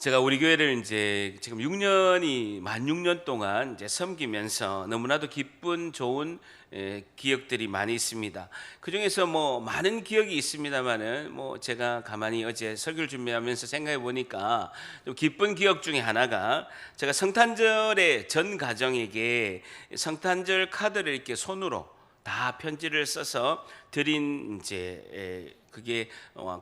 제가 우리 교회를 이제 지금 6년이 만 6년 동안 이제 섬기면서 너무나도 기쁜 좋은 기억들이 많이 있습니다. 그 중에서 뭐 많은 기억이 있습니다만은 뭐 제가 가만히 어제 설교를 준비하면서 생각해 보니까 좀 기쁜 기억 중에 하나가 제가 성탄절에 전 가정에게 성탄절 카드를 이렇게 손으로 다 편지를 써서 드린 이제 그게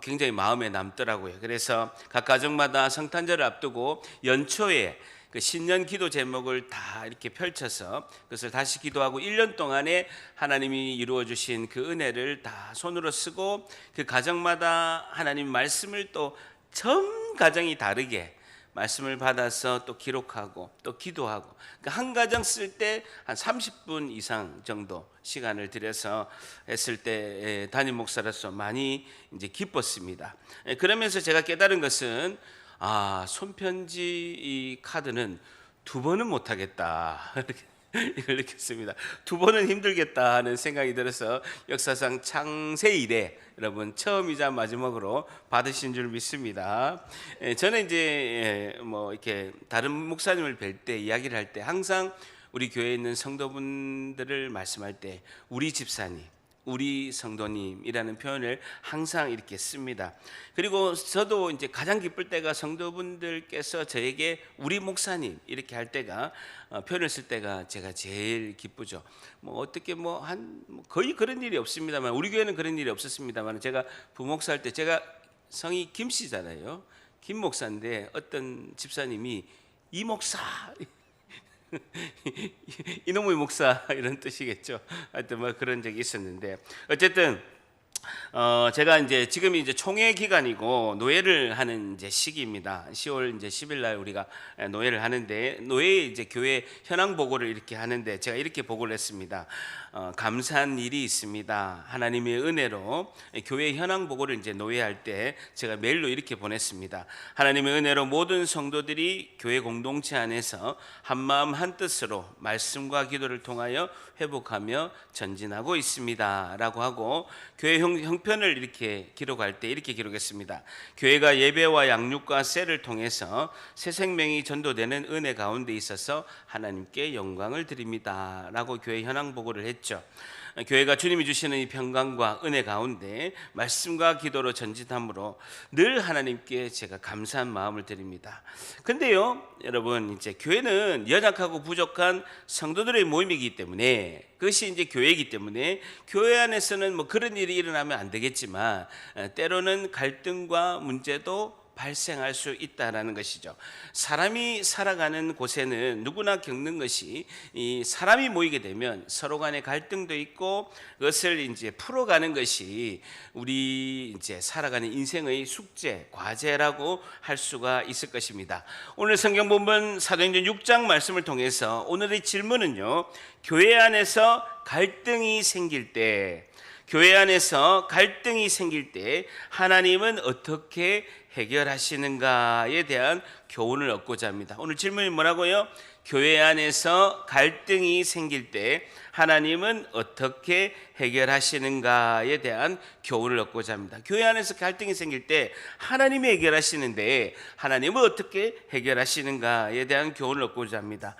굉장히 마음에 남더라고요. 그래서 각 가정마다 성탄절을 앞두고 연초에 그 신년 기도 제목을 다 이렇게 펼쳐서 그것을 다시 기도하고 1년 동안에 하나님이 이루어 주신 그 은혜를 다 손으로 쓰고 그 가정마다 하나님 말씀을 또 전 가정이 다르게 말씀을 받아서 또 기록하고 또 기도하고 그러니까 한 가정 쓸 때 한 30분 이상 정도 시간을 들여서 했을 때 담임 목사로서 많이 이제 기뻤습니다. 그러면서 제가 깨달은 것은 손편지 이 카드는 두 번은 못 하겠다. 이걸 느꼈습니다. 두 번은 힘들겠다 하는 생각이 들어서 역사상 창세 이래 여러분 처음이자 마지막으로 받으신 줄 믿습니다. 저는 이제 뭐 이렇게 다른 목사님을 뵐 때 이야기를 할 때 항상 우리 교회에 있는 성도분들을 말씀할 때 우리 집사님, 우리 성도님이라는 표현을 항상 이렇게 씁니다. 그리고 저도 이제 가장 기쁠 때가 성도분들께서 저에게 우리 목사님 이렇게 할 때가 표현을 쓸 때가 제가 제일 기쁘죠. 뭐 어떻게 거의 그런 일이 없습니다만 우리 교회는 그런 일이 없었습니다만 제가 부목사 할 때 제가 성이 김 씨잖아요. 김 목사인데 어떤 집사님이 이 목사 이놈의 목사 이런 뜻이겠죠. 하여튼 뭐 그런 적이 있었는데 어쨌든 제가 이제 지금이 이제 총회 기간이고 노예를 하는 이제 시기입니다. 10월 이제 10일 날 우리가 노예를 하는데 노예 이제 교회 현황 보고를 이렇게 하는데 제가 이렇게 보고를 했습니다. 감사한 일이 있습니다. 하나님의 은혜로 교회 현황 보고를 이제 노예할 때 제가 메일로 이렇게 보냈습니다. 하나님의 은혜로 모든 성도들이 교회 공동체 안에서 한 마음 한 뜻으로 말씀과 기도를 통하여 회복하며 전진하고 있습니다라고 하고 교회 형편을 이렇게 기록할 때 이렇게 기록했습니다. 교회가 예배와 양육과 셀을 통해서 새 생명이 전도되는 은혜 가운데 있어서 하나님께 영광을 드립니다라고 교회 현황 보고를 했죠. 교회가 주님이 주시는 이 평강과 은혜 가운데 말씀과 기도로 전진함으로 늘 하나님께 제가 감사한 마음을 드립니다. 근데요, 여러분 이제 교회는 연약하고 부족한 성도들의 모임이기 때문에 그것이 이제 교회이기 때문에 교회 안에서는 뭐 그런 일이 일어나면 안 되겠지만 때로는 갈등과 문제도 발생할 수 있다라는 것이죠. 사람이 살아가는 곳에는 누구나 겪는 것이 이 사람이 모이게 되면 서로 간의 갈등도 있고 그것을 이제 풀어가는 것이 우리 이제 살아가는 인생의 숙제, 과제라고 할 수가 있을 것입니다. 오늘 성경 본문 사도행전 6장 말씀을 통해서 오늘의 질문은요. 교회 안에서 갈등이 생길 때 교회 안에서 갈등이 생길 때 하나님은 어떻게 해결하시는가에 대한 교훈을 얻고자 합니다. 오늘 질문이 뭐라고요? 교회 안에서 갈등이 생길 때 하나님은 어떻게 해결하시는가에 대한 교훈을 얻고자 합니다. 교회 안에서 갈등이 생길 때 하나님이 해결하시는데 하나님은 어떻게 해결하시는가에 대한 교훈을 얻고자 합니다.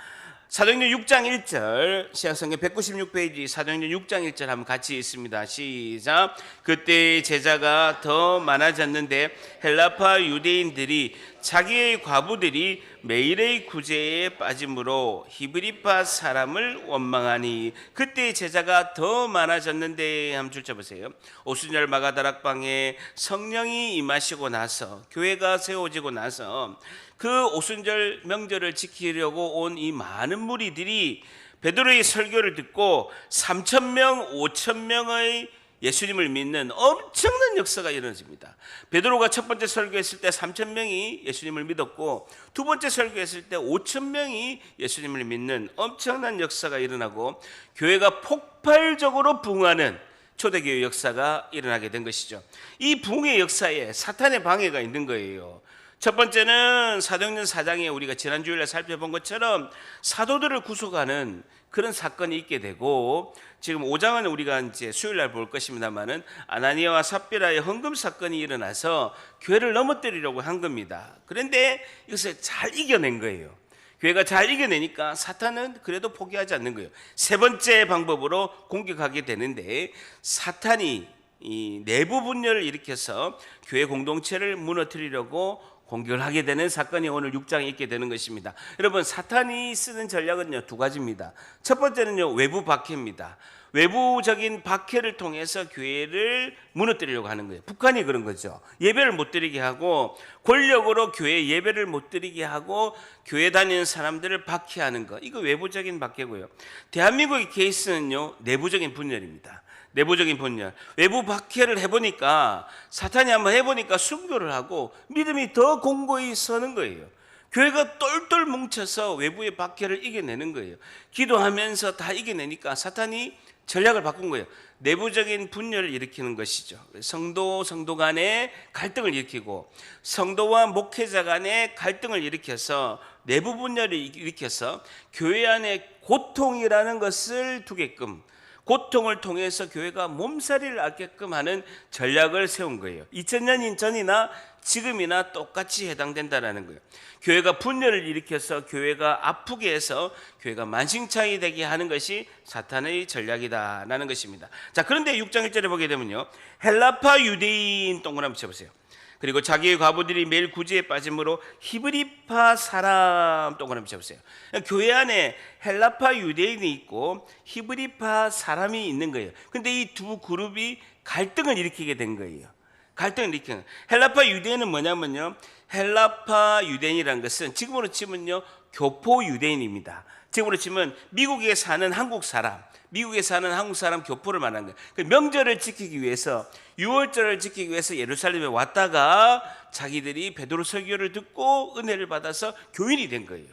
사도행전 6장 1절 신약성경 196페이지 사도행전 6장 1절 한번 같이 읽습니다. 시작. 그때 제자가 더 많아졌는데 헬라파 유대인들이 자기의 과부들이 매일의 구제에 빠짐으로 히브리파 사람을 원망하니 그때 제자가 더 많아졌는데 한번 줄 쳐보세요. 오순절 마가다락방에 성령이 임하시고 나서 교회가 세워지고 나서 그 오순절 명절을 지키려고 온 이 많은 무리들이 베드로의 설교를 듣고 3,000명, 5,000명의 예수님을 믿는 엄청난 역사가 이루어집니다. 베드로가 첫 번째 설교했을 때 3,000명이 예수님을 믿었고 두 번째 설교했을 때 5,000명이 예수님을 믿는 엄청난 역사가 일어나고 교회가 폭발적으로 부흥하는 초대교회 역사가 일어나게 된 것이죠. 이 부흥의 역사에 사탄의 방해가 있는 거예요. 첫 번째는 사도행전 4장에 우리가 지난 주일에 살펴본 것처럼 사도들을 구속하는 그런 사건이 있게 되고, 지금 5장은 우리가 이제 수요일 날 볼 것입니다만은 아나니아와 삽비라의 헌금 사건이 일어나서 교회를 넘어뜨리려고 한 겁니다. 그런데 이것을 잘 이겨낸 거예요. 교회가 잘 이겨내니까 사탄은 그래도 포기하지 않는 거예요. 세 번째 방법으로 공격하게 되는데, 사탄이 이 내부 분열을 일으켜서 교회 공동체를 무너뜨리려고 공격을 하게 되는 사건이 오늘 6장에 있게 되는 것입니다. 여러분, 사탄이 쓰는 전략은요, 두 가지입니다. 첫 번째는요, 외부 박해입니다. 외부적인 박해를 통해서 교회를 무너뜨리려고 하는 거예요. 북한이 그런 거죠. 예배를 못 드리게 하고, 권력으로 교회 예배를 못 드리게 하고, 교회 다니는 사람들을 박해하는 거, 이거 외부적인 박해고요. 대한민국의 케이스는요, 내부적인 분열입니다. 내부적인 분열. 외부 박해를 해보니까, 사탄이 한번 해보니까 순교를 하고 믿음이 더 공고히 서는 거예요. 교회가 똘똘 뭉쳐서 외부의 박해를 이겨내는 거예요. 기도하면서 다 이겨내니까 사탄이 전략을 바꾼 거예요. 내부적인 분열을 일으키는 것이죠. 성도 간에 갈등을 일으키고, 성도와 목회자 간에 갈등을 일으켜서, 내부 분열을 일으켜서 교회 안에 고통이라는 것을 두게끔, 고통을 통해서 교회가 몸살이를 앓게끔 하는 전략을 세운 거예요. 2000년 전이나 지금이나 똑같이 해당된다라는 거예요. 교회가 분열을 일으켜서 교회가 아프게 해서 교회가 만신창이 되게 하는 것이 사탄의 전략이다라는 것입니다. 자, 그런데 6장 1절에 보게 되면요, 헬라파 유대인 동그라미 쳐보세요. 그리고 자기의 과부들이 매일 구제에 빠짐으로 히브리파 사람 동그라미 쳐보세요. 교회 안에 헬라파 유대인이 있고 히브리파 사람이 있는 거예요. 근데 이 두 그룹이 갈등을 일으키게 된 거예요. 갈등을 일으키는. 헬라파 유대인은 뭐냐면요, 헬라파 유대인이라는 것은 지금으로 치면요, 교포 유대인입니다. 지금으로 치면 미국에 사는 한국 사람, 미국에 사는 한국 사람 교포를 말하는 거예요. 그 명절을 지키기 위해서, 유월절을 지키기 위해서 예루살렘에 왔다가 자기들이 베드로 설교를 듣고 은혜를 받아서 교인이 된 거예요.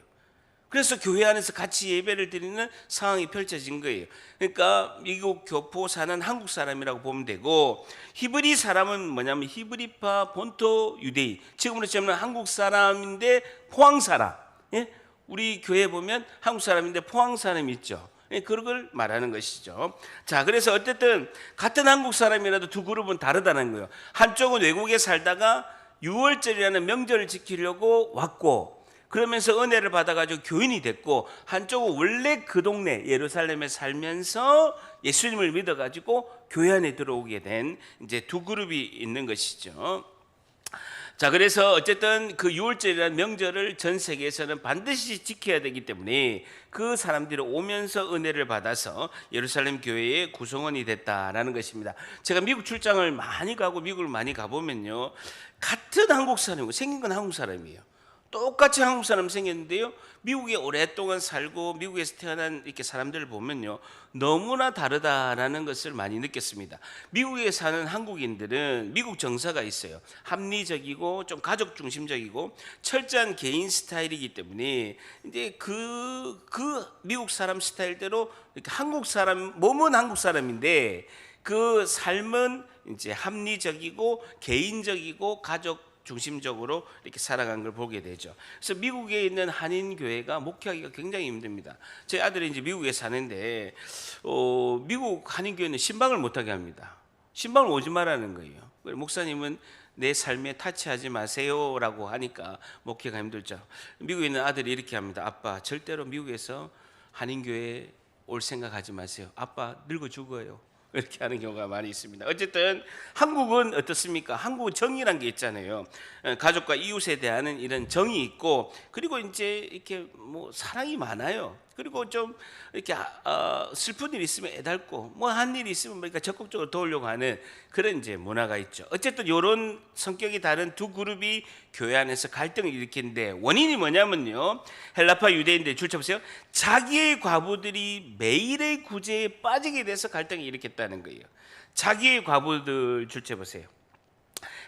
그래서 교회 안에서 같이 예배를 드리는 상황이 펼쳐진 거예요. 그러니까 미국 교포 사는 한국 사람이라고 보면 되고, 히브리 사람은 뭐냐면 히브리파 본토 유대인, 지금으로 치면 한국 사람인데 포항 사람. 예? 우리 교회에 보면 한국 사람인데 포항 사람이 있죠. 그런 걸 말하는 것이죠. 자, 그래서 어쨌든 같은 한국 사람이라도 두 그룹은 다르다는 거예요. 한쪽은 외국에 살다가 유월절이라는 명절을 지키려고 왔고, 그러면서 은혜를 받아가지고 교인이 됐고, 한쪽은 원래 그 동네 예루살렘에 살면서 예수님을 믿어가지고 교회 안에 들어오게 된 이제 두 그룹이 있는 것이죠. 자, 그래서 어쨌든 그 유월절이라는 명절을 전 세계에서는 반드시 지켜야 되기 때문에 그 사람들이 오면서 은혜를 받아서 예루살렘 교회의 구성원이 됐다라는 것입니다. 제가 미국 출장을 많이 가고 미국을 많이 가보면요, 같은 한국 사람이고 생긴 건 한국 사람이에요. 똑같이 한국 사람 생겼는데요, 미국에 오랫동안 살고 미국에서 태어난 이렇게 사람들을 보면요, 너무나 다르다라는 것을 많이 느꼈습니다. 미국에 사는 한국인들은 미국 정서가 있어요. 합리적이고 좀 가족 중심적이고 철저한 개인 스타일이기 때문에 이제 그 미국 사람 스타일대로 이렇게 한국 사람, 몸은 한국 사람인데 그 삶은 이제 합리적이고 개인적이고 가족 중심적으로 이렇게 살아간 걸 보게 되죠. 그래서 미국에 있는 한인 교회가 목회하기가 굉장히 힘듭니다. 제 아들이 이제 미국에 사는데 미국 한인 교회는 신방을 못하게 합니다. 신방을 오지 말라는 거예요. 목사님은 내 삶에 타치하지 마세요라고 하니까 목회가 힘들죠. 미국에 있는 아들이 이렇게 합니다. 아빠, 절대로 미국에서 한인 교회에 올 생각하지 마세요. 아빠 늙어 죽어요. 이렇게 하는 경우가 많이 있습니다. 어쨌든 한국은 어떻습니까? 한국은 정의란 게 있잖아요. 가족과 이웃에 대한 이런 정이 있고, 그리고 이제 이렇게 뭐 사랑이 많아요. 그리고 좀 이렇게 슬픈 일 있으면 애달고, 뭐 한 일 있으면 그러니까 적극적으로 도우려고 하는 그런 이제 문화가 있죠. 어쨌든 이런 성격이 다른 두 그룹이 교회 안에서 갈등을 일으키는데, 원인이 뭐냐면요, 헬라파 유대인들 줄쳐보세요. 자기의 과부들이 매일의 구제에 빠지게 돼서 갈등을 일으켰다는 거예요. 자기의 과부들 줄쳐보세요.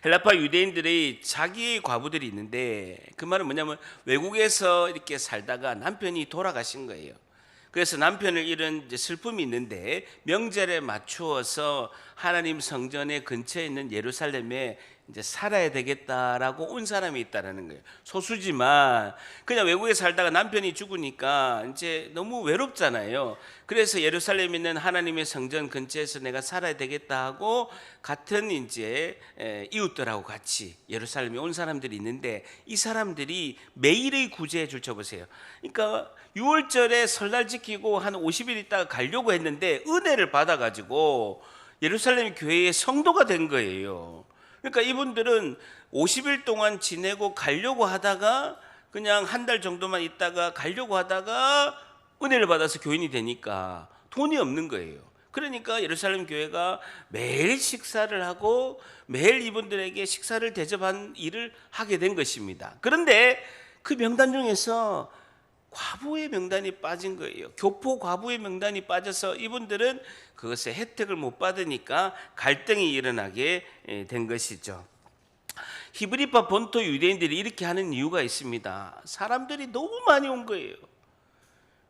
헬라파 유대인들의 자기의 과부들이 있는데, 그 말은 뭐냐면 외국에서 이렇게 살다가 남편이 돌아가신 거예요. 그래서 남편을 잃은 이제 슬픔이 있는데, 명절에 맞추어서 하나님 성전의 근처에 있는 예루살렘에 이제 살아야 되겠다라고 온 사람이 있다라는 거예요. 소수지만 그냥 외국에 살다가 남편이 죽으니까 이제 너무 외롭잖아요. 그래서 예루살렘에 있는 하나님의 성전 근처에서 내가 살아야 되겠다 하고 같은 이제 이웃들하고 같이 예루살렘에 온 사람들이 있는데, 이 사람들이 매일의 구제해 줄 쳐 보세요. 그러니까 6월절에 설날 지키고 한 50일 있다가 가려고 했는데 은혜를 받아가지고 예루살렘 교회의 성도가 된 거예요. 그러니까 이분들은 50일 동안 지내고 가려고 하다가 그냥 한 달 정도만 있다가 가려고 하다가 은혜를 받아서 교인이 되니까 돈이 없는 거예요. 그러니까 예루살렘 교회가 매일 식사를 하고 매일 이분들에게 식사를 대접한 일을 하게 된 것입니다. 그런데 그 명단 중에서 과부의 명단이 빠진 거예요. 교포 과부의 명단이 빠져서 이분들은 그것의 혜택을 못 받으니까 갈등이 일어나게 된 것이죠. 히브리파 본토 유대인들이 이렇게 하는 이유가 있습니다. 사람들이 너무 많이 온 거예요.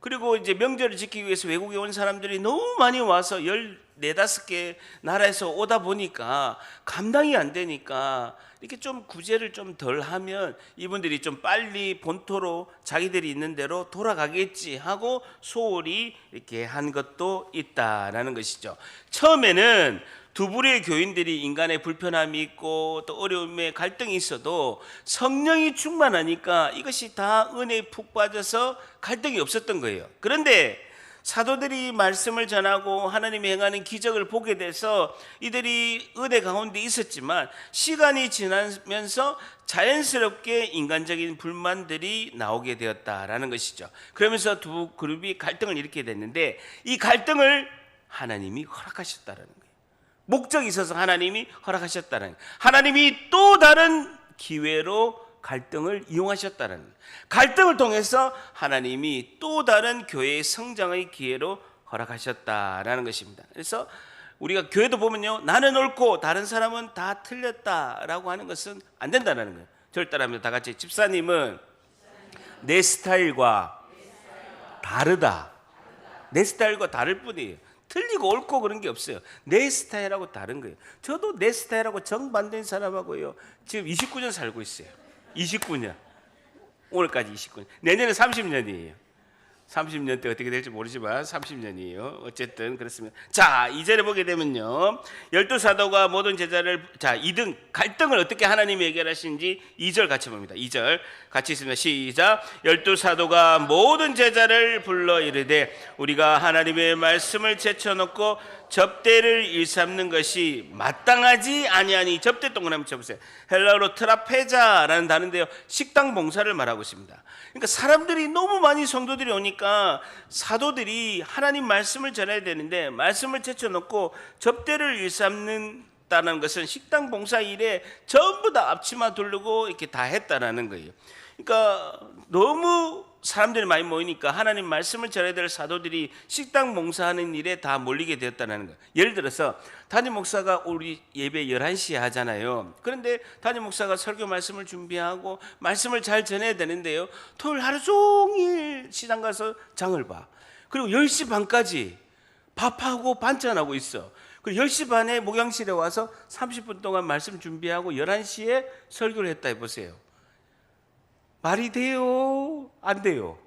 그리고 이제 명절을 지키기 위해서 외국에 온 사람들이 너무 많이 와서 14, 15개 나라에서 오다 보니까 감당이 안 되니까 이렇게 좀 구제를 좀 덜 하면 이분들이 좀 빨리 본토로 자기들이 있는 대로 돌아가겠지 하고 소홀히 이렇게 한 것도 있다라는 것이죠. 처음에는 두 부류의 교인들이 인간의 불편함이 있고 또 어려움에 갈등이 있어도 성령이 충만하니까 이것이 다 은혜에 푹 빠져서 갈등이 없었던 거예요. 그런데 사도들이 말씀을 전하고 하나님이 행하는 기적을 보게 돼서 이들이 은혜 가운데 있었지만 시간이 지나면서 자연스럽게 인간적인 불만들이 나오게 되었다라는 것이죠. 그러면서 두 그룹이 갈등을 일으키게 됐는데 이 갈등을 하나님이 허락하셨다라는 거예요. 목적이 있어서 하나님이 허락하셨다는 거예요. 하나님이 또 다른 기회로 갈등을 이용하셨다는 거예요. 갈등을 통해서 하나님이 또 다른 교회의 성장의 기회로 허락하셨다라는 것입니다. 그래서 우리가 교회도 보면요, 나는 옳고 다른 사람은 다 틀렸다라고 하는 것은 안 된다는 거예요. 저를 따라합니다. 다 같이. 집사님은 내 스타일과 다르다. 내 스타일과 다를 뿐이에요. 틀리고 옳고 그런 게 없어요. 내 스타일하고 다른 거예요. 저도 내 스타일하고 정반대인 사람하고요, 지금 29년 살고 있어요. 29년. 오늘까지 29년. 내년에 30년이에요. 30년 때 어떻게 될지 모르지만 30년이에요. 어쨌든 그렇습니다. 자, 2절에 보게 되면요, 12사도가 모든 제자를, 자, 2등 갈등을 어떻게 하나님이 해결하시는지 2절 같이 봅니다. 2절 같이 있습니다. 시작. 12사도가 모든 제자를 불러 이르되 우리가 하나님의 말씀을 제쳐놓고 접대를 일삼는 것이 마땅하지 아니하니. 접대 동그라미 쳐보세요. 헬라어로 트라페자라는 단어인데요, 식당 봉사를 말하고 있습니다. 그러니까 사람들이 너무 많이 성도들이 오니까 사도들이 하나님 말씀을 전해야 되는데 말씀을 제쳐놓고 접대를 일삼는다는 것은 식당 봉사 일에 전부 다 앞치마 두르고 이렇게 다 했다라는 거예요. 그러니까 너무 사람들이 많이 모이니까 하나님 말씀을 전해야 될 사도들이 식당 봉사하는 일에 다 몰리게 되었다는 거예요. 예를 들어서 담임 목사가 우리 예배 11시에 하잖아요. 그런데 담임 목사가 설교 말씀을 준비하고 말씀을 잘 전해야 되는데요, 토요일 하루 종일 시장 가서 장을 봐. 그리고 10시 반까지 밥하고 반찬하고 있어. 그리고 10시 반에 목양실에 와서 30분 동안 말씀 준비하고 11시에 설교를 했다 해보세요. 말이 돼요? 안 돼요?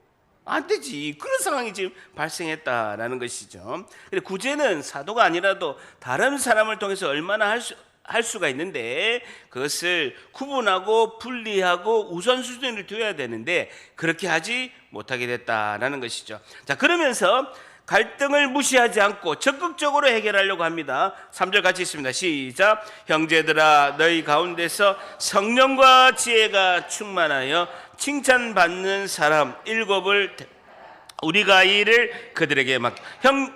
안 되지. 그런 상황이 지금 발생했다라는 것이죠. 근데 구제는 사도가 아니라도 다른 사람을 통해서 얼마나 할 수가 있는데 그것을 구분하고 분리하고 우선순위를 둬야 되는데 그렇게 하지 못하게 됐다라는 것이죠. 자, 그러면서 갈등을 무시하지 않고 적극적으로 해결하려고 합니다. 3절 같이 있습니다. 시작. 형제들아, 너희 가운데서 성령과 지혜가 충만하여 칭찬받는 사람 7을 우리가 이 일을 그들에게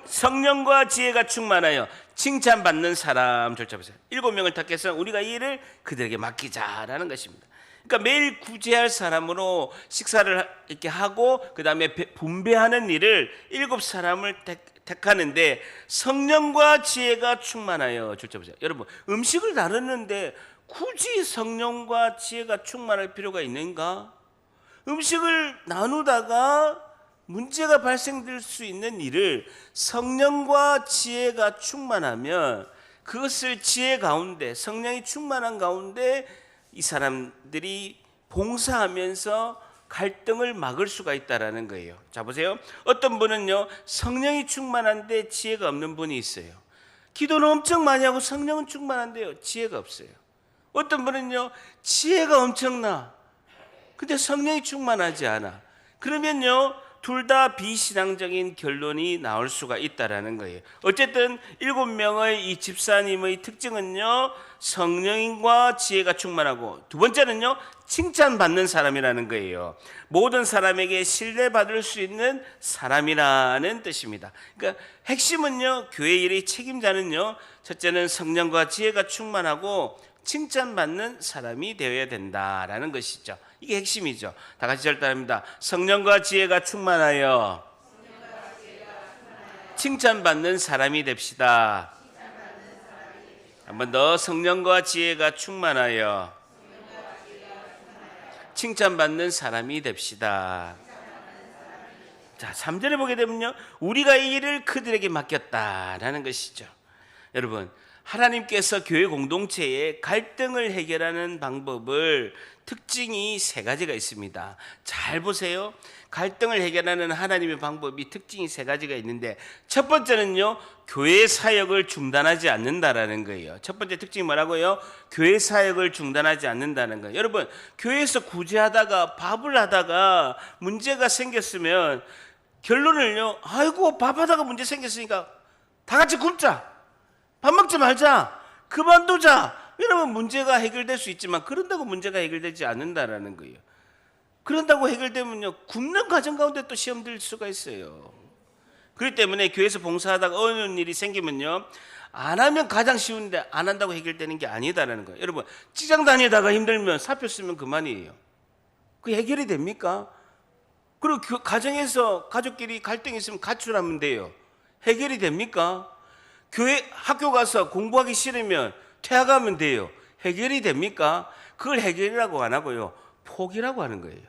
성령과 지혜가 충만하여 칭찬받는 사람 절차보세요. 7명을 택해서 우리가 이 일을 그들에게 맡기자라는 것입니다. 그러니까 매일 구제할 사람으로 식사를 이렇게 하고 그 다음에 분배하는 일을 7사람을 택하는데 성령과 지혜가 충만하여 줄쳐보세요. 여러분, 음식을 나누는데 굳이 성령과 지혜가 충만할 필요가 있는가? 음식을 나누다가 문제가 발생될 수 있는 일을 성령과 지혜가 충만하면 그것을 지혜 가운데 성령이 충만한 가운데 이 사람들이 봉사하면서 갈등을 막을 수가 있다라는 거예요. 자 보세요. 어떤 분은요 성령이 충만한데 지혜가 없는 분이 있어요. 기도는 엄청 많이 하고 성령은 충만한데요 지혜가 없어요. 어떤 분은요 지혜가 엄청나 근데 성령이 충만하지 않아. 그러면요 둘 다 비신앙적인 결론이 나올 수가 있다라는 거예요. 어쨌든 7명의 이 집사님의 특징은요 성령과 지혜가 충만하고, 두 번째는요 칭찬받는 사람이라는 거예요. 모든 사람에게 신뢰받을 수 있는 사람이라는 뜻입니다. 그러니까 핵심은요 교회 일의 책임자는요 첫째는 성령과 지혜가 충만하고 칭찬받는 사람이 되어야 된다라는 것이죠. 이게 핵심이죠. 다 같이 절단합니다. 성령과 지혜가 충만하여 칭찬받는 사람이 됩시다. 한 번 더. 성령과 지혜가 충만하여 칭찬받는 사람이 됩시다. 자, 3절에 보게 되면요 우리가 이 일을 그들에게 맡겼다라는 것이죠. 여러분, 하나님께서 교회 공동체의 갈등을 해결하는 방법을 특징이 3가지가 있습니다. 잘 보세요. 갈등을 해결하는 하나님의 방법이 특징이 3가지가 있는데, 첫 번째는요 교회 사역을 중단하지 않는다라는 거예요. 첫 번째 특징이 뭐라고요? 교회 사역을 중단하지 않는다는 거예요. 여러분, 교회에서 구제하다가 밥을 하다가 문제가 생겼으면 결론을요 아이고 밥하다가 문제 생겼으니까 다 같이 굶자, 밥 먹지 말자, 그만두자, 이러면 문제가 해결될 수 있지만 그런다고 문제가 해결되지 않는다라는 거예요. 그런다고 해결되면요 굶는 과정 가운데 또 시험 들 수가 있어요. 그렇기 때문에 교회에서 봉사하다가 어느 일이 생기면요 안 하면 가장 쉬운데 안 한다고 해결되는 게 아니다라는 거예요. 여러분, 직장 다니다가 힘들면 사표 쓰면 그만이에요. 그게 해결이 됩니까? 그리고 가정에서 가족끼리 갈등이 있으면 가출하면 돼요. 해결이 됩니까? 교회 학교 가서 공부하기 싫으면 퇴학하면 돼요. 해결이 됩니까? 그걸 해결이라고 안 하고요 포기라고 하는 거예요.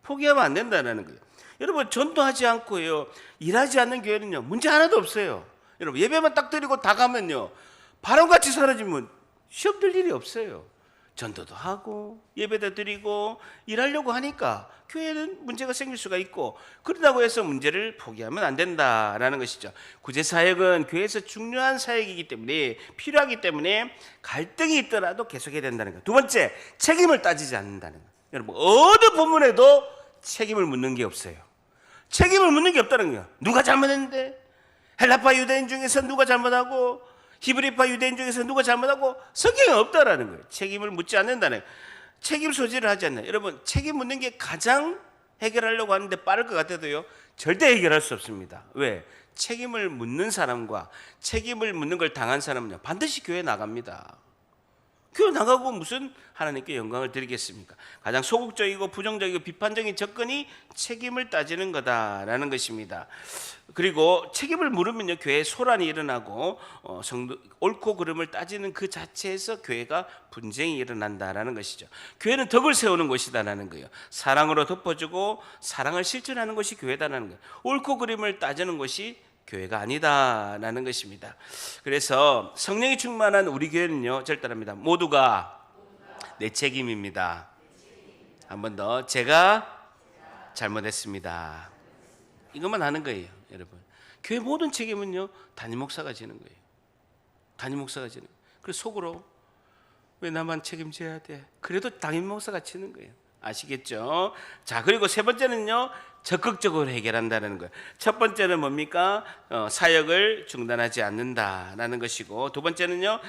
포기하면 안 된다는 거예요. 여러분, 전도하지 않고요 일하지 않는 교회는요 문제 하나도 없어요. 여러분, 예배만 딱 드리고 다 가면요 바람같이 사라지면 시험 들 일이 없어요. 전도도 하고 예배도 드리고 일하려고 하니까 교회는 문제가 생길 수가 있고, 그러다고 해서 문제를 포기하면 안 된다라는 것이죠. 구제사역은 교회에서 중요한 사역이기 때문에, 필요하기 때문에 갈등이 있더라도 계속해야 된다는 거예요. 두 번째, 책임을 따지지 않는다는 거예요. 여러분, 어느 부분에도 책임을 묻는 게 없어요. 책임을 묻는 게 없다는 거예요. 누가 잘못했는데? 헬라파 유대인 중에서 누가 잘못하고 히브리파 유대인 중에서 누가 잘못하고? 성경에 없다라는 거예요. 책임을 묻지 않는다는 거예요. 책임 소지를 하지 않나요? 여러분, 책임 묻는 게 가장 해결하려고 하는데 빠를 것 같아도요 절대 해결할 수 없습니다. 왜? 책임을 묻는 사람과 책임을 묻는 걸 당한 사람은요 반드시 교회 나갑니다. 교회 나가고 무슨 하나님께 영광을 드리겠습니까? 가장 소극적이고 부정적이고 비판적인 접근이 책임을 따지는 거다라는 것입니다. 그리고 책임을 물으면요 교회에 소란이 일어나고 옳고 그름을 따지는 그 자체에서 교회가 분쟁이 일어난다라는 것이죠. 교회는 덕을 세우는 곳이다라는 거예요. 사랑으로 덮어주고 사랑을 실천하는 것이 교회다라는 거예요. 옳고 그름을 따지는 것이 교회가 아니다라는 것입니다. 그래서 성령이 충만한 우리 교회는요 절대합니다. 모두가 내 책임입니다. 한 번 더. 제가 잘못했습니다. 이것만 하는 거예요. 여러분, 교회 모든 책임은요 담임 목사가 지는 거예요. 담임 목사가 지는 거예요. 그래서 속으로 왜 나만 책임져야 돼? 그래도 담임 목사가 지는 거예요. 아시겠죠? 자, 그리고 세 번째는요 적극적으로 해결한다는 거예요. 첫 번째는 뭡니까? 사역을 중단하지 않는다라는 것이고, 두 번째는요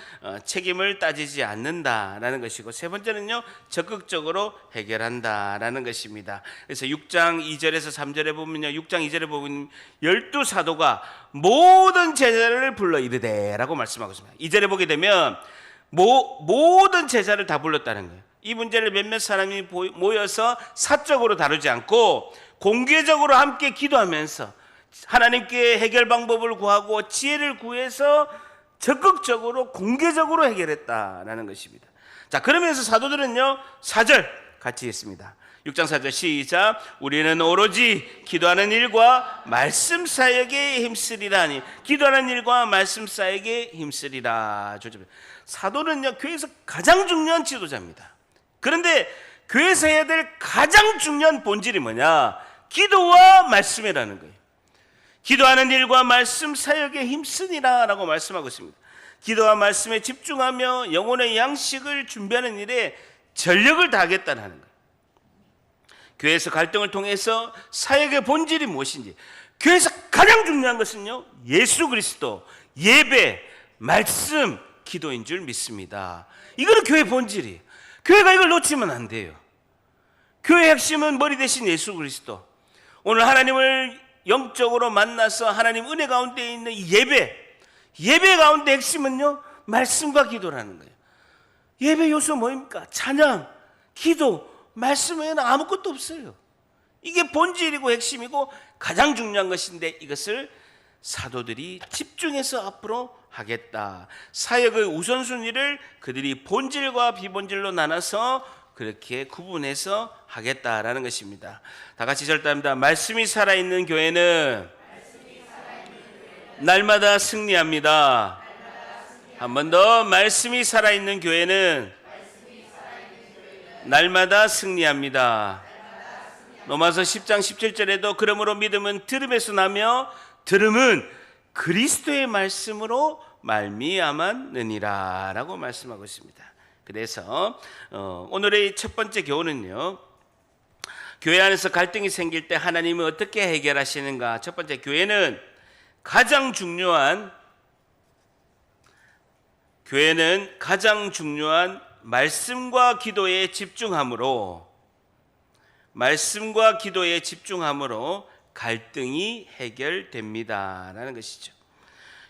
책임을 따지지 않는다라는 것이고, 세 번째는요 적극적으로 해결한다라는 것입니다. 그래서 6장 2절에서 3절에 보면요, 6장 2절에 보면 12사도가 모든 제자를 불러 이르되라고 말씀하고 있습니다. 2절에 보게 되면 모든 제자를 다 불렀다는 거예요. 이 문제를 몇몇 사람이 모여서 사적으로 다루지 않고 공개적으로 함께 기도하면서 하나님께 해결 방법을 구하고 지혜를 구해서 적극적으로 공개적으로 해결했다라는 것입니다. 자, 그러면서 사도들은요 4절 같이 했습니다. 6장 4절 시작. 우리는 오로지 기도하는 일과 말씀 사역에 힘쓰리라니. 기도하는 일과 말씀 사역에 힘쓰리라. 사도는요, 교회에서 가장 중요한 지도자입니다. 그런데 교회에서 해야 될 가장 중요한 본질이 뭐냐? 기도와 말씀이라는 거예요. 기도하는 일과 말씀 사역에 힘쓰니라 라고 말씀하고 있습니다. 기도와 말씀에 집중하며 영혼의 양식을 준비하는 일에 전력을 다하겠다는 거예요. 교회에서 갈등을 통해서 사역의 본질이 무엇인지, 교회에서 가장 중요한 것은요, 예수 그리스도, 예배, 말씀, 기도인 줄 믿습니다. 이거는 교회 본질이에요. 교회가 이걸 놓치면 안 돼요. 교회의 핵심은 머리 대신 예수 그리스도. 오늘 하나님을 영적으로 만나서 하나님 은혜 가운데 있는 예배 가운데 핵심은요, 말씀과 기도라는 거예요. 예배 요소 뭐입니까? 찬양, 기도, 말씀 외에는 아무것도 없어요. 이게 본질이고 핵심이고 가장 중요한 것인데, 이것을 사도들이 집중해서 앞으로 하겠다. 사역의 우선순위를 그들이 본질과 비본질로 나눠서 그렇게 구분해서 하겠다라는 것입니다. 다 같이 절답니다. 말씀이 살아있는 교회는 날마다 승리합니다. 한 번 더. 말씀이 살아있는 교회는 날마다 승리합니다. 로마서 10장 17절에도 그러므로 믿음은 들음에서 나며 들음은 그리스도의 말씀으로 말미암았느니라 라고 말씀하고 있습니다. 그래서 오늘의 첫 번째 교훈은요, 교회 안에서 갈등이 생길 때 하나님은 어떻게 해결하시는가. 첫 번째, 교회는 가장 중요한 말씀과 기도에 집중함으로 갈등이 해결됩니다 라는 것이죠.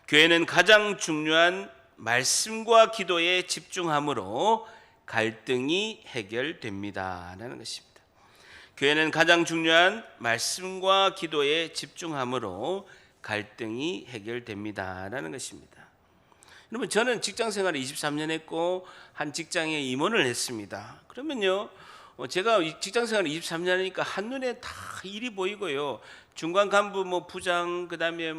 교회는 가장 중요한 말씀과 기도에 집중함으로 갈등이 해결됩니다 라는 것입니다. 교회는 가장 중요한 말씀과 기도에 집중함으로 갈등이 해결됩니다 라는 것입니다. 여러분, 저는 직장 생활을 23년 했고 한 직장에 임원을 했습니다. 그러면요, 제가 직장 생활을 23년 하니까 한눈에 다 일이 보이고요. 중간 간부 부장, 그다음에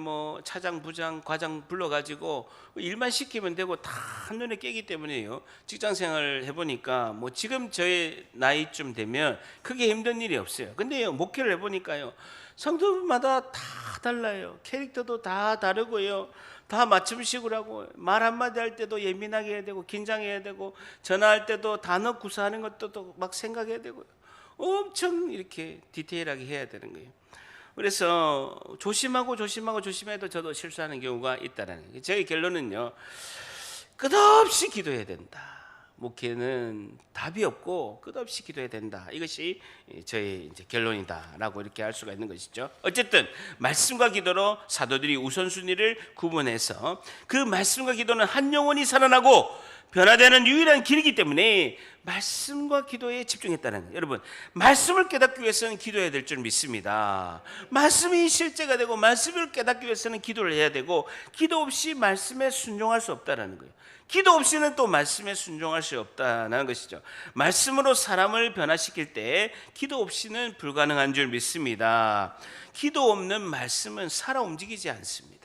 차장, 부장, 과장 불러가지고 일만 시키면 되고 다 한눈에 깨기 때문에요. 직장 생활을 해보니까 지금 저의 나이쯤 되면 크게 힘든 일이 없어요. 근데요, 목회를 해보니까요, 성도마다 다 달라요. 캐릭터도 다 다르고요. 다 맞춤식으로 하고, 말 한마디 할 때도 예민하게 해야 되고, 긴장해야 되고, 전화할 때도 단어 구사하는 것도 막 생각해야 되고요. 엄청 이렇게 디테일하게 해야 되는 거예요. 그래서 조심해도 저도 실수하는 경우가 있다라는 거예요. 저의 결론은요, 끝없이 기도해야 된다. 목회는 답이 없고 끝없이 기도해야 된다. 이것이 저의 이제 결론이다라고 이렇게 할 수가 있는 것이죠. 어쨌든 말씀과 기도로 사도들이 우선순위를 구분해서 그 말씀과 기도는 한 영혼이 살아나고 변화되는 유일한 길이기 때문에 말씀과 기도에 집중했다는 거예요. 여러분, 말씀을 깨닫기 위해서는 기도해야 될 줄 믿습니다. 말씀이 실제가 되고 말씀을 깨닫기 위해서는 기도를 해야 되고, 기도 없이 말씀에 순종할 수 없다는 거예요. 기도 없이는 또 말씀에 순종할 수 없다는 것이죠. 말씀으로 사람을 변화시킬 때 기도 없이는 불가능한 줄 믿습니다. 기도 없는 말씀은 살아 움직이지 않습니다.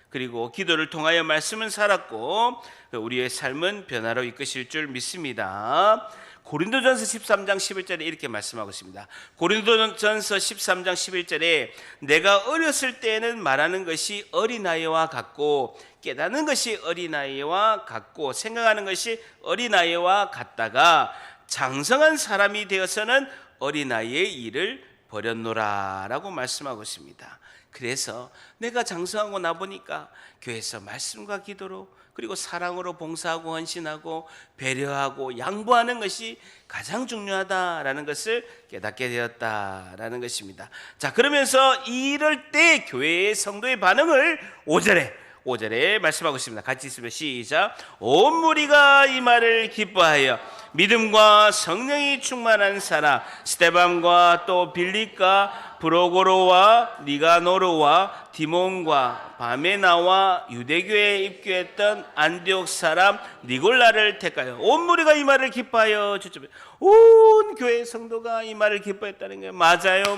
그리고 기도를 통하여 말씀은 살았고 우리의 삶은 변화로 이끄실 줄 믿습니다. 고린도전서 13장 11절에 이렇게 말씀하고 있습니다. 고린도전서 13장 11절에 내가 어렸을 때에는 말하는 것이 어린아이와 같고 깨닫는 것이 어린아이와 같고 생각하는 것이 어린아이와 같다가 장성한 사람이 되어서는 어린아이의 일을 버렸노라 라고 말씀하고 있습니다. 그래서 내가 장성하고 나보니까 교회에서 말씀과 기도로 그리고 사랑으로 봉사하고 헌신하고 배려하고 양보하는 것이 가장 중요하다라는 것을 깨닫게 되었다라는 것입니다. 자, 그러면서 이럴 때 교회의 성도의 반응을 5절에 5절에 말씀하고 있습니다. 같이 있으면 시작. 온 무리가 이 말을 기뻐하여 믿음과 성령이 충만한 사람 스데반과 또 빌립과 브로고로와 니가노르와 디몬과 바메나와 유대교에 입교했던 안디옥 사람 니골라를 택하여 온 무리가 이 말을 기뻐하여 주춤해. 온 교회 성도가 이 말을 기뻐했다는 게 맞아요.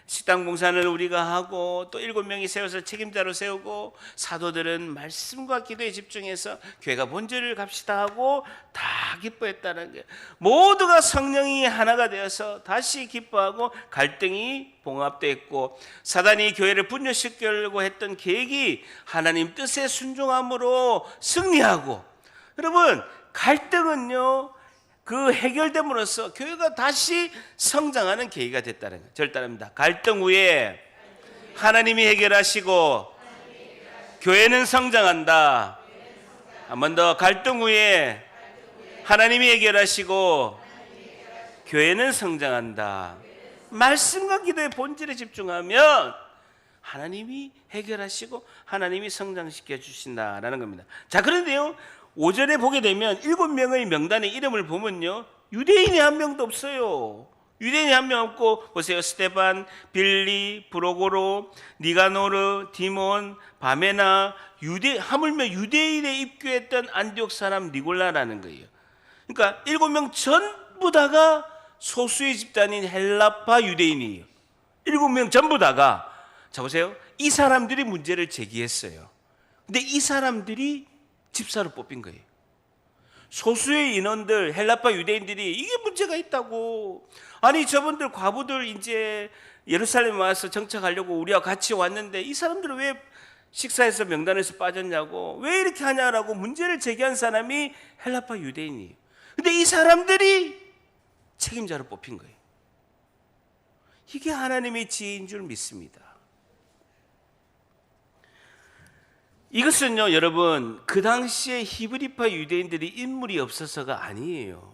식당 봉사는 우리가 하고 또 7명이 세워서 책임자로 세우고 사도들은 말씀과 기도에 집중해서 교회가 본절을 갑시다 하고 다 기뻐했다는 게 모두가 성령이 하나가 되어서 다시 기뻐하고 갈등이 봉합됐고 사단이 교회를 분열시키려고 했던 계획이 하나님 뜻에 순종함으로 승리하고 여러분 갈등은요 그 해결됨으로써 교회가 다시 성장하는 계기가 됐다는 거예요. 절단합니다. 갈등 후에 하나님이 해결하시고 교회는 성장한다. 한 번 더 갈등 후에 하나님이 해결하시고 교회는 성장한다. 말씀과 기도의 본질에 집중하면 하나님이 해결하시고 하나님이 성장시켜 주신다라는 겁니다. 자, 그런데요 5절에 보게 되면 7명의 명단의 이름을 보면요 유대인이 한 명도 없어요. 유대인이 한 명 없고 보세요. 스데반, 빌리, 브로고로, 니가노르, 디몬, 바메나 하물며 유대인에 입교했던 안디옥 사람 니골라라는 거예요. 그러니까 7명 전부 다가 소수의 집단인 헬라파 유대인이에요. 7명 전부 다가 자 보세요. 이 사람들이 문제를 제기했어요. 근데 이 사람들이 집사로 뽑힌 거예요. 소수의 인원들 헬라파 유대인들이 이게 문제가 있다고 아니 저분들 과부들 이제 예루살렘에 와서 정착하려고 우리와 같이 왔는데 이 사람들은 왜 식사에서 명단에서 빠졌냐고 왜 이렇게 하냐라고 문제를 제기한 사람이 헬라파 유대인이에요. 근데 이 사람들이 책임자로 뽑힌 거예요. 이게 하나님의 지혜인 줄 믿습니다. 이것은요 여러분 그 당시에 히브리파 유대인들이 인물이 없어서가 아니에요.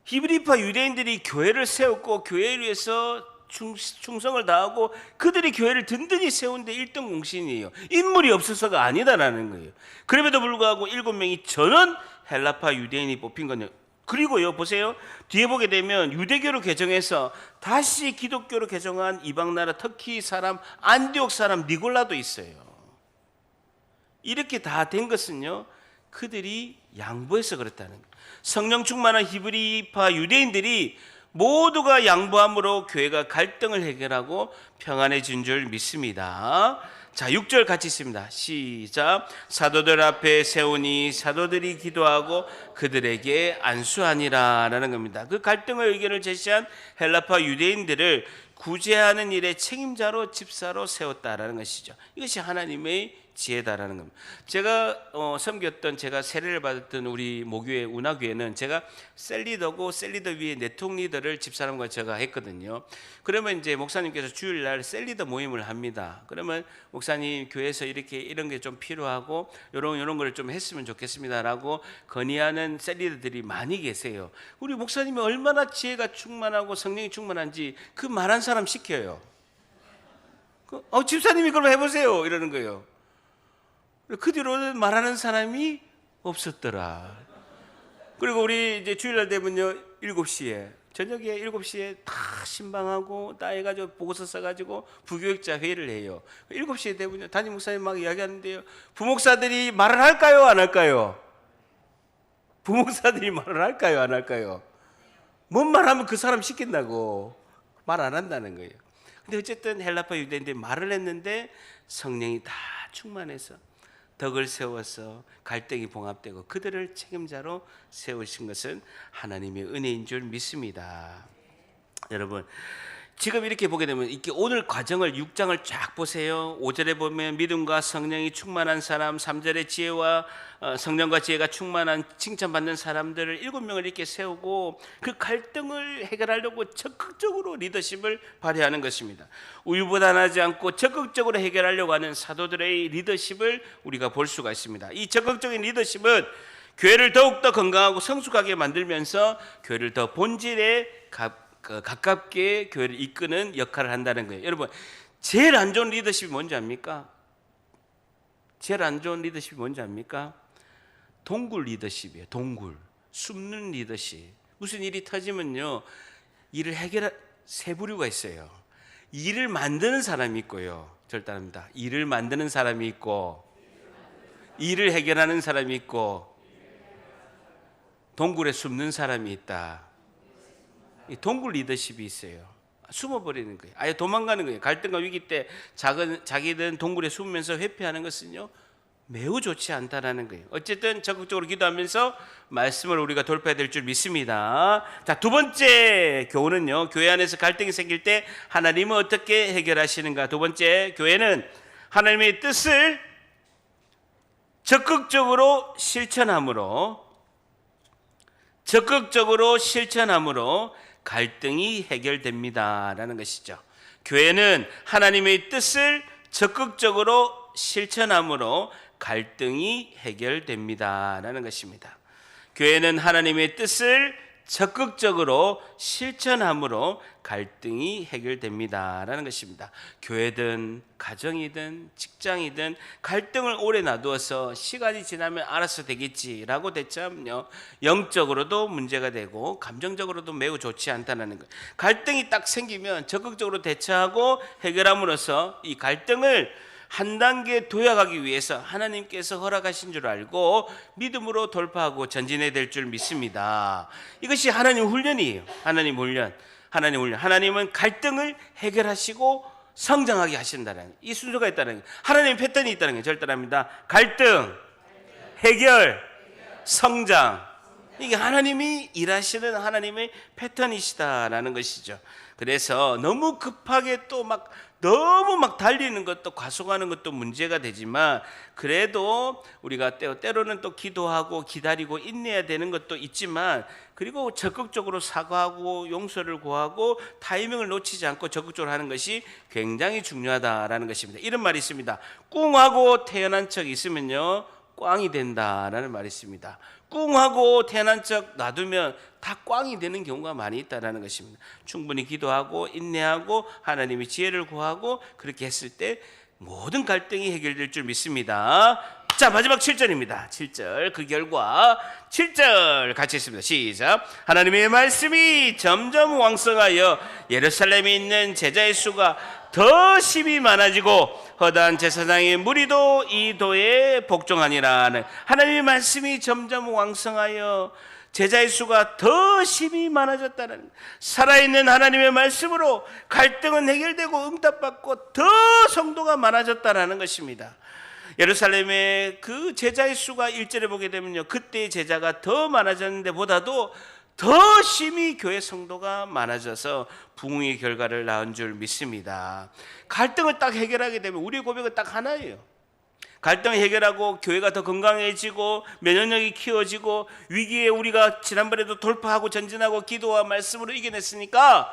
히브리파 유대인들이 교회를 세웠고 교회를 위해서 충성을 다하고 그들이 교회를 든든히 세운 데 1등 공신이에요. 인물이 없어서가 아니다라는 거예요. 그럼에도 불구하고 7명이 전원 헬라파 유대인이 뽑힌 거예요. 그리고요 보세요 뒤에 보게 되면 유대교로 개정해서 다시 기독교로 개정한 이방나라 터키 사람 안디옥 사람 니골라도 있어요. 이렇게 다 된 것은요 그들이 양보해서 그렇다는 거예요. 성령 충만한 히브리파 유대인들이 모두가 양보함으로 교회가 갈등을 해결하고 평안해진 줄 믿습니다. 자 6절 같이 있습니다. 시작. 사도들 앞에 세우니 사도들이 기도하고 그들에게 안수하니라 라는 겁니다. 그 갈등의 의견을 제시한 헬라파 유대인들을 구제하는 일의 책임자로 집사로 세웠다라는 것이죠. 이것이 하나님의 지혜다라는 겁니다. 제가 섬겼던 제가 세례를 받았던 우리 모교회 운하교회는 제가 셀리더고 셀리더 위에 네트워크 리더를 집사람과 제가 했거든요. 그러면 이제 목사님께서 주일날 셀리더 모임을 합니다. 그러면 목사님 교회에서 이렇게 이런 게 좀 필요하고 이런 걸 좀 했으면 좋겠습니다라고 건의하는 셀리더들이 많이 계세요. 우리 목사님이 얼마나 지혜가 충만하고 성령이 충만한지 그 말한 사람 시켜요. 집사님이 그럼 해보세요 이러는 거예요. 그 뒤로는 말하는 사람이 없었더라. 그리고 우리 이제 주일날 되면요 7시에 저녁에 7시에 다 신방하고 다 해가지고 보고서 써가지고 부교육자 회의를 해요. 7시에 되면요 담임 목사님 막 이야기하는데요 부목사들이 말을 할까요 안 할까요? 부목사들이 말을 할까요 안 할까요? 뭔 말하면 그 사람 시킨다고 말 안 한다는 거예요. 근데 어쨌든 헬라파 유대인들이 말을 했는데 성령이 다 충만해서 덕을 세워서 갈등이 봉합되고 그들을 책임자로 세우신 것은 하나님의 은혜인 줄 믿습니다. 여러분 지금 이렇게 보게 되면 이렇게 오늘 과정을 6장을 쫙 보세요. 5절에 보면 믿음과 성령이 충만한 사람, 3절에 지혜와 성령과 지혜가 충만한 칭찬받는 사람들을 7명을 이렇게 세우고 그 갈등을 해결하려고 적극적으로 리더십을 발휘하는 것입니다. 우유부단하지 않고 적극적으로 해결하려고 하는 사도들의 리더십을 우리가 볼 수가 있습니다. 이 적극적인 리더십은 교회를 더욱더 건강하고 성숙하게 만들면서 교회를 더 본질에 가깝게 교회를 이끄는 역할을 한다는 거예요. 여러분 제일 안 좋은 리더십이 뭔지 압니까? 제일 안 좋은 리더십이 뭔지 압니까? 동굴 리더십이에요. 동굴. 숨는 리더십. 무슨 일이 터지면요, 일을 해결할 세 부류가 있어요. 일을 만드는 사람이 있고요. 절단합니다. 일을 만드는 사람이 있고, 일을 해결하는 사람이 있고, 동굴에 숨는 사람이 있다. 이 동굴 리더십이 있어요. 숨어버리는 거예요. 아예 도망가는 거예요. 갈등과 위기 때 자기는 동굴에 숨으면서 회피하는 것은요, 매우 좋지 않다라는 거예요. 어쨌든 적극적으로 기도하면서 말씀을 우리가 돌파해야 될 줄 믿습니다. 자, 두 번째 교훈은요, 교회 안에서 갈등이 생길 때 하나님은 어떻게 해결하시는가. 두 번째, 교회는 하나님의 뜻을 적극적으로 실천함으로 갈등이 해결됩니다라는 것이죠. 교회는 하나님의 뜻을 적극적으로 실천함으로 갈등이 해결됩니다라는 것입니다. 교회는 하나님의 뜻을 적극적으로 실천함으로 갈등이 해결됩니다라는 것입니다. 교회든 가정이든 직장이든 갈등을 오래 놔두어서 시간이 지나면 알아서 되겠지라고 대처하면요, 영적으로도 문제가 되고 감정적으로도 매우 좋지 않다는 거예요. 갈등이 딱 생기면 적극적으로 대처하고 해결함으로써 이 갈등을 한 단계 도약하기 위해서 하나님께서 허락하신 줄 알고 믿음으로 돌파하고 전진해야 될 줄 믿습니다. 이것이 하나님 훈련이에요. 하나님 훈련. 하나님은 갈등을 해결하시고 성장하게 하신다는 이 순서가 있다는 거예요. 하나님의 패턴이 있다는 거예요. 절대합니다. 갈등, 해결, 성장. 이게 하나님이 일하시는 하나님의 패턴이시다라는 것이죠. 그래서 너무 급하게 너무 달리는 것도 과속하는 것도 문제가 되지만, 그래도 우리가 때로는 또 기도하고 기다리고 인내해야 되는 것도 있지만, 그리고 적극적으로 사과하고 용서를 구하고 타이밍을 놓치지 않고 적극적으로 하는 것이 굉장히 중요하다라는 것입니다. 이런 말이 있습니다. 꿍하고 태어난 척 있으면요, 꽝이 된다라는 말이 있습니다. 꿍하고 태어난 척 놔두면 다 꽝이 되는 경우가 많이 있다라는 것입니다. 충분히 기도하고 인내하고 하나님의 지혜를 구하고 그렇게 했을 때 모든 갈등이 해결될 줄 믿습니다. 자, 마지막 7절입니다. 7절, 그 결과 7절 같이 읽습니다. 시작. 하나님의 말씀이 점점 왕성하여 예루살렘에 있는 제자의 수가 더 심히 많아지고 허다한 제사장의 무리도 이 도에 복종하니라. 하나님의 말씀이 점점 왕성하여 제자의 수가 더 심히 많아졌다는, 살아있는 하나님의 말씀으로 갈등은 해결되고 응답받고 더 성도가 많아졌다는 것입니다. 예루살렘의 그 제자의 수가 1절에 보게 되면요, 그때의 제자가 더 많아졌는데 보다도 더 심히 교회 성도가 많아져서 부흥의 결과를 낳은 줄 믿습니다. 갈등을 딱 해결하게 되면 우리의 고백은 딱 하나예요. 갈등을 해결하고 교회가 더 건강해지고 면역력이 키워지고 위기에 우리가 지난번에도 돌파하고 전진하고 기도와 말씀으로 이겨냈으니까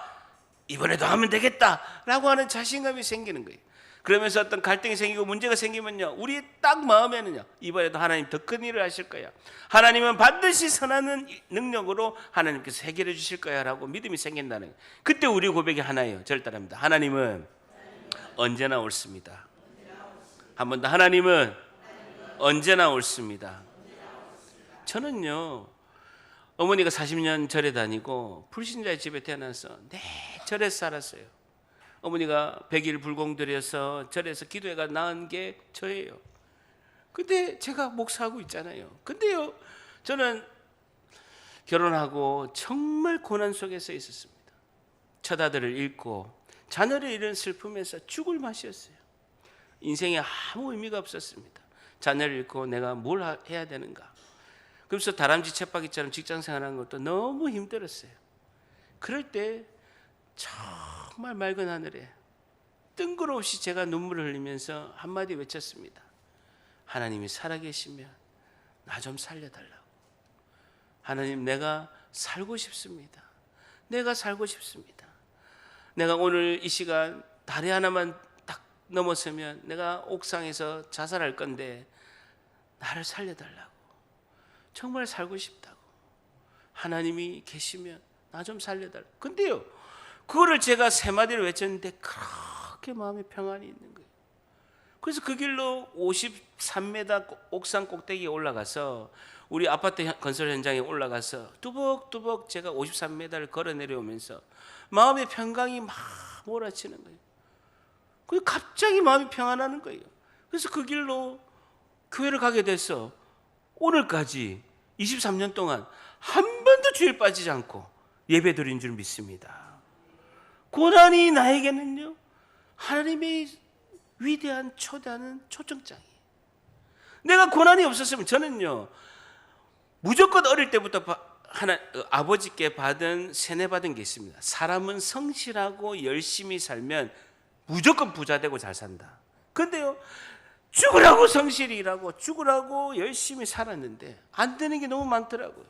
이번에도 하면 되겠다라고 하는 자신감이 생기는 거예요. 그러면서 어떤 갈등이 생기고 문제가 생기면요, 우리 딱 마음에는요, 이번에도 하나님 더 큰 일을 하실 거야, 하나님은 반드시 선하는 능력으로 하나님께서 해결해 주실 거야 라고 믿음이 생긴다는 거예요. 그때 우리 고백이 하나예요. 저를 따릅니다. 하나님은 언제나 옳습니다. 한 번 더, 하나님은 언제나 옳습니다. 저는요, 어머니가 40년 절에 다니고 불신자의 집에 태어나서 내 절에서 살았어요. 어머니가 100일 불공들여서 절에서 기도회가 나은 게 저예요. 근데 제가 목사하고 있잖아요. 근데요, 저는 결혼하고 정말 고난 속에서 있었습니다. 첫 아들을 잃고 자녀를 잃은 슬픔에서 죽을 맛이었어요. 인생에 아무 의미가 없었습니다. 자녀를 잃고 내가 뭘 해야 되는가. 그래서 다람쥐 쳇바퀴처럼 직장 생활하는 것도 너무 힘들었어요. 그럴 때 정말 맑은 하늘에 뜬금없이 제가 눈물을 흘리면서 한마디 외쳤습니다. 하나님이 살아계시면 나 좀 살려달라고. 하나님, 내가 살고 싶습니다. 내가 살고 싶습니다. 내가 오늘 이 시간 다리 하나만 딱 넘어서면 내가 옥상에서 자살할 건데 나를 살려달라고. 정말 살고 싶다고. 하나님이 계시면 나 좀 살려달라고. 근데요, 그거를 제가 세 마디를 외쳤는데 그렇게 마음에 평안이 있는 거예요. 그래서 그 길로 53m 옥상 꼭대기에 올라가서 우리 아파트 건설 현장에 올라가서 뚜벅뚜벅 제가 53m를 걸어 내려오면서 마음의 평강이 막 몰아치는 거예요. 그리고 갑자기 마음이 평안하는 거예요. 그래서 그 길로 교회를 가게 돼서 오늘까지 23년 동안 한 번도 주일 빠지지 않고 예배 드린 줄 믿습니다. 고난이 나에게는요, 하나님의 위대한 초대하는 초청장이에요. 내가 고난이 없었으면 저는요, 무조건 어릴 때부터 아버지께 세뇌받은 게 있습니다. 사람은 성실하고 열심히 살면 무조건 부자 되고 잘 산다. 근데요, 죽으라고 성실히 일하고 죽으라고 열심히 살았는데 안 되는 게 너무 많더라고요.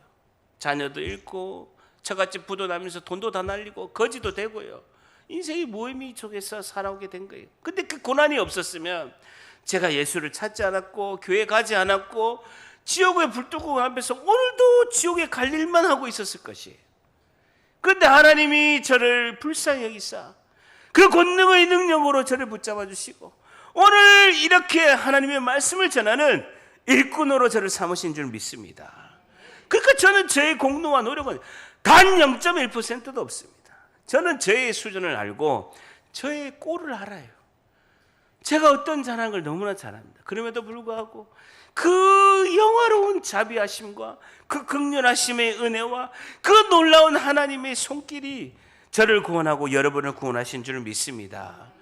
자녀도 잃고 처갓집 부도 나면서 돈도 다 날리고 거지도 되고요. 인생이 무의미 속에서 살아오게 된 거예요. 근데 그 고난이 없었으면 제가 예수를 찾지 않았고 교회 가지 않았고 지옥의 불두고 앞에서 오늘도 지옥에 갈 일만 하고 있었을 것이에요. 그런데 하나님이 저를 불쌍히 여기사 그 권능의 능력으로 저를 붙잡아 주시고 오늘 이렇게 하나님의 말씀을 전하는 일꾼으로 저를 삼으신 줄 믿습니다. 그러니까 저는 저의 공로와 노력은 단 0.1%도 없습니다. 저는 저의 수준을 알고 저의 꼴을 알아요. 제가 어떤 자랑을 너무나 잘합니다. 그럼에도 불구하고 그 영화로운 자비하심과 그 극렬하심의 은혜와 그 놀라운 하나님의 손길이 저를 구원하고 여러분을 구원하신 줄 믿습니다.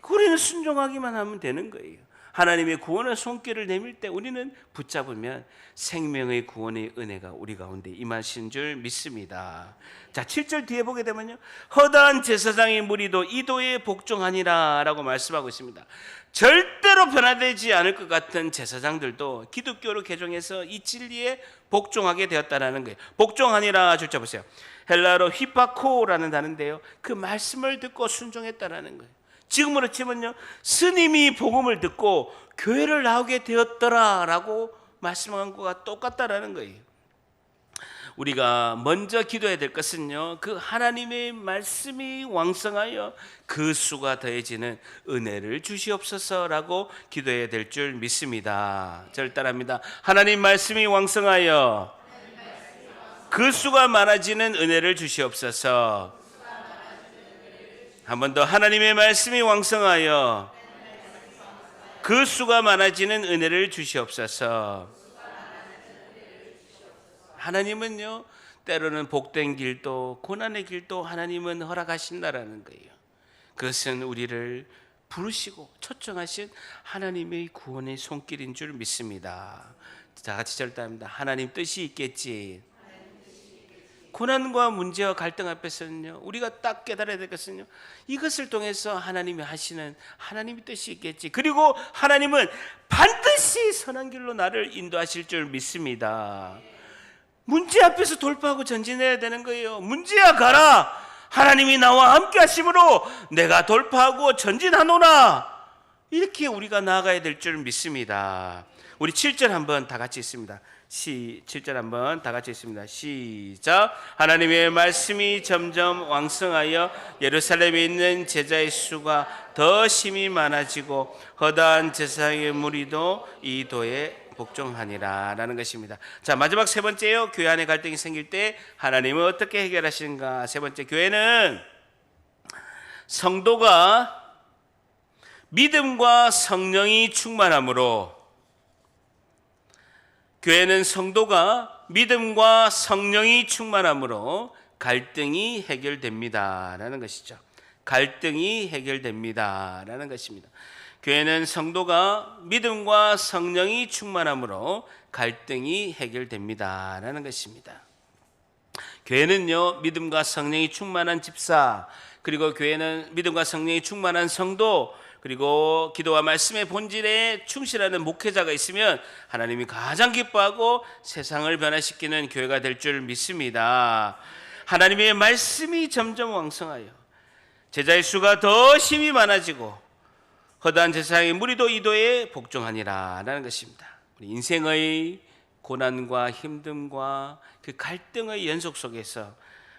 우리는 순종하기만 하면 되는 거예요. 하나님의 구원의 손길을 내밀 때 우리는 붙잡으면 생명의 구원의 은혜가 우리 가운데 임하신 줄 믿습니다. 자, 7절 뒤에 보게 되면요, 허다한 제사장의 무리도 이도에 복종하니라 라고 말씀하고 있습니다. 절대로 변화되지 않을 것 같은 제사장들도 기독교로 개종해서 이 진리에 복종하게 되었다라는 거예요. 복종하니라 줄자 보세요. 헬라어로 히파코라는 단어인데요, 그 말씀을 듣고 순종했다라는 거예요. 지금으로 치면요, 스님이 복음을 듣고 교회를 나오게 되었더라라고 말씀한 것과 똑같다라는 거예요. 우리가 먼저 기도해야 될 것은요, 그 하나님의 말씀이 왕성하여 그 수가 더해지는 은혜를 주시옵소서라고 기도해야 될 줄 믿습니다. 저를 따라합니다. 하나님 말씀이 왕성하여 그 수가 많아지는 은혜를 주시옵소서. 한 번 더, 하나님의 말씀이 왕성하여 그 수가 많아지는 은혜를 주시옵소서. 하나님은요, 때로는 복된 길도 고난의 길도 하나님은 허락하신다라는 거예요. 그것은 우리를 부르시고 초청하신 하나님의 구원의 손길인 줄 믿습니다. 다 같이 절답니다. 하나님 뜻이 있겠지. 고난과 문제와 갈등 앞에서는요, 우리가 딱 깨달아야 될 것은요, 이것을 통해서 하나님이 하시는 하나님의 뜻이 있겠지. 그리고 하나님은 반드시 선한 길로 나를 인도하실 줄 믿습니다. 문제 앞에서 돌파하고 전진해야 되는 거예요. 문제야 가라, 하나님이 나와 함께 하심으로 내가 돌파하고 전진하노라. 이렇게 우리가 나아가야 될 줄 믿습니다. 우리 7절 한번 다 같이 있습니다. 7절 한번 다 같이 있습니다. 시작. 하나님의 말씀이 점점 왕성하여 예루살렘에 있는 제자의 수가 더 심히 많아지고 허다한 제사장의 무리도 이 도에 복종하니라 라는 것입니다. 자, 마지막 세 번째요, 교회 안에 갈등이 생길 때 하나님은 어떻게 해결하시는가. 세 번째, 교회는 성도가 믿음과 성령이 충만함으로, 교회는 성도가 믿음과 성령이 충만함으로 갈등이 해결됩니다라는 것이죠. 갈등이 해결됩니다라는 것입니다. 교회는 성도가 믿음과 성령이 충만함으로 갈등이 해결됩니다라는 것입니다. 교회는요, 믿음과 성령이 충만한 집사, 그리고 교회는 믿음과 성령이 충만한 성도, 그리고 기도와 말씀의 본질에 충실하는 목회자가 있으면 하나님이 가장 기뻐하고 세상을 변화시키는 교회가 될 줄 믿습니다. 하나님의 말씀이 점점 왕성하여 제자의 수가 더 심히 많아지고 허다한 제사장의 무리도 이도에 복종하니라 라는 것입니다. 우리 인생의 고난과 힘듦과 그 갈등의 연속 속에서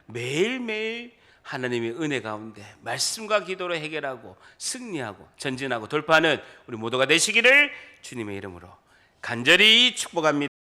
매일매일 하나님의 은혜 가운데 말씀과 기도로 해결하고 승리하고 전진하고 돌파하는 우리 모두가 되시기를 주님의 이름으로 간절히 축복합니다.